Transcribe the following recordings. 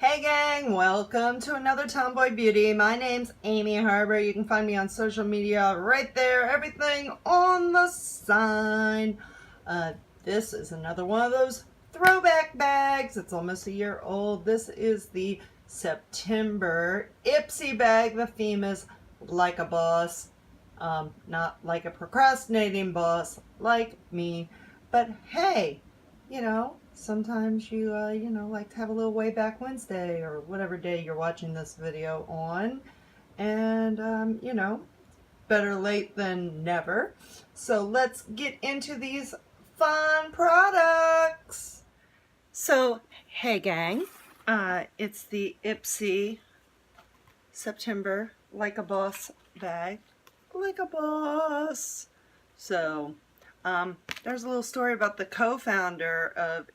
Hey gang, welcome to another Tomboy Beauty. My name's Amy Harber. You can find me on social media right there, everything on the sign. This is another one of those throwback bags. It's almost a year old. This is the September Ipsy bag. The theme is like a boss, not like a procrastinating boss like me. But hey, sometimes you like to have a little way back Wednesday or whatever day you're watching this video on. And, better late than never. So let's get into these fun products. So, hey gang, it's the Ipsy September Like a Boss bag. Like a boss. So, there's a little story about the co-founder of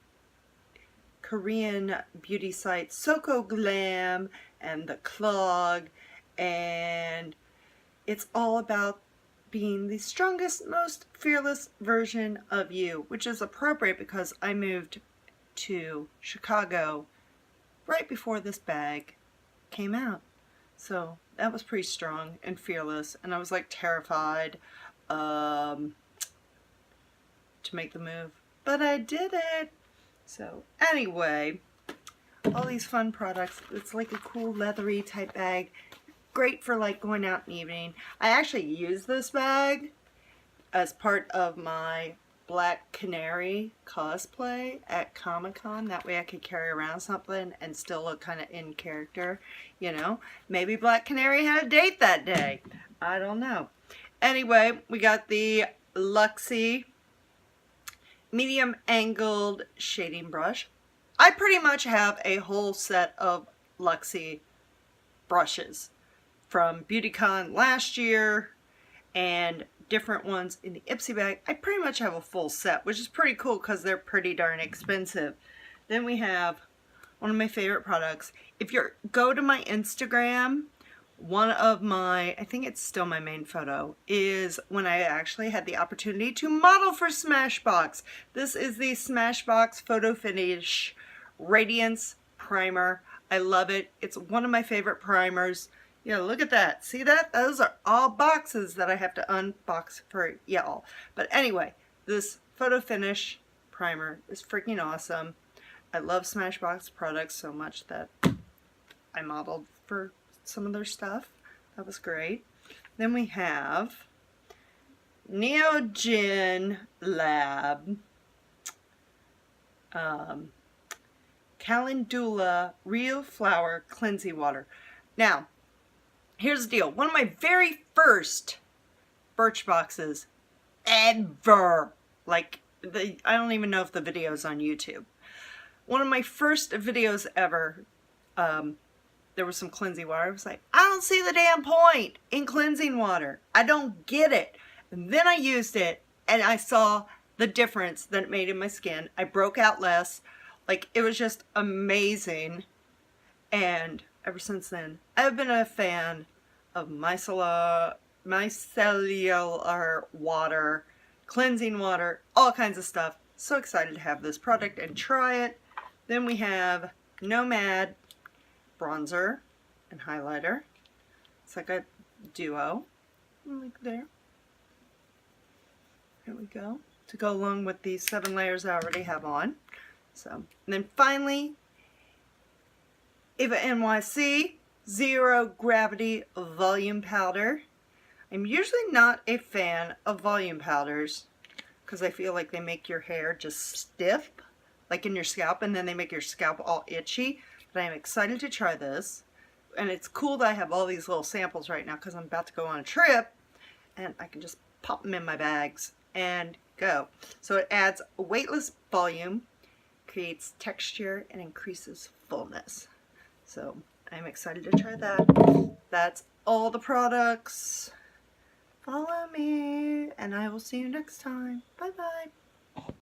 Korean beauty site Soko Glam and the Clog, and it's all about being the strongest, most fearless version of you, which is appropriate because I moved to Chicago right before this bag came out. So that was pretty strong and fearless, and I was like terrified to make the move, but I did it. So anyway, all these fun products. It's like a cool leathery type bag, great for like going out in the evening. I actually use this bag as part of my Black Canary cosplay at Comic-Con. That way I could carry around something and still look kind of in character, maybe Black Canary had a date that day, I don't know. Anyway, we got the Luxie medium angled shading brush. I pretty much have a whole set of Luxie brushes from BeautyCon last year and different ones in the Ipsy bag. I pretty much have a full set, which is pretty cool because they're pretty darn expensive. Then we have one of my favorite products. If you go to my Instagram, one of my, I think it's still my main photo, is when I actually had the opportunity to model for Smashbox. This is the Smashbox Photo Finish Radiance Primer. I love it. It's one of my favorite primers. Look at that. See that? Those are all boxes that I have to unbox for y'all. But anyway, this Photo Finish Primer is freaking awesome. I love Smashbox products so much that I modeled for some of their stuff. That was great. Then we have NeoGen Lab Calendula Real Flower Cleansing Water. Now, here's the deal. One of my very first Birchboxes ever, I don't even know if the video's on YouTube. One of my first videos ever, there was some cleansing water. I was like, I don't see the damn point in cleansing water. I don't get it. And then I used it and I saw the difference that it made in my skin. I broke out less. It was just amazing. And ever since then, I've been a fan of micellar water, cleansing water, all kinds of stuff. So excited to have this product and try it. Then we have Nomad bronzer and highlighter. It's like a duo, like there. Here we go, to go along with the 7 layers I already have on. So, and then finally, EVA NYC Zero Gravity Volume Powder. I'm usually not a fan of volume powders because I feel like they make your hair just stiff, like in your scalp, and then they make your scalp all itchy. But I am excited to try this, and it's cool that I have all these little samples right now because I'm about to go on a trip and I can just pop them in my bags and go. So it adds a weightless volume, creates texture, and increases fullness. So I'm excited to try that. That's all the products. Follow me and I will see you next time. Bye bye.